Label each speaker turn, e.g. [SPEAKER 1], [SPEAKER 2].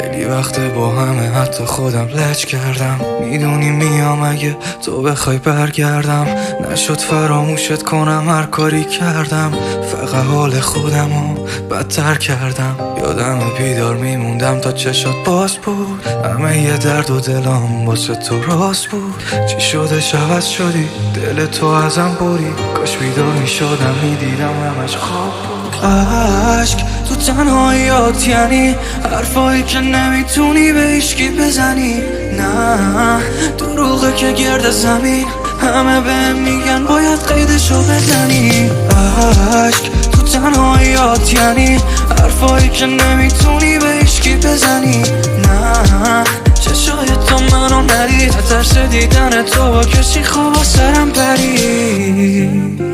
[SPEAKER 1] خیلی وقت با همه حتی خودم لج کردم. میدونی میام اگه تو بخوای برگردم. نشد فراموشت کنم هر کاری کردم، فقط حال خودمو بدتر کردم. یادم بیدار میموندم تا چشات باز بود، همه یه درد و دلم واسه تو راست بود. چی شده عوض شدی، دل تو ازم بری، کاش بیدار میشدم میدیدم همش خواب بود. عشق تو تنهاییات یعنی حرفایی که نمیتونی به هیچکی بزنی. نه دروغه که گرد زمین همه بهم میگن باید قیدشو بزنی. عشق تو تنهاییات یعنی حرفایی که نمیتونی به هیچکی بزنی. نه چشای تو منو ندید، ترس دیدن تو با کسی خواب سرم پرید.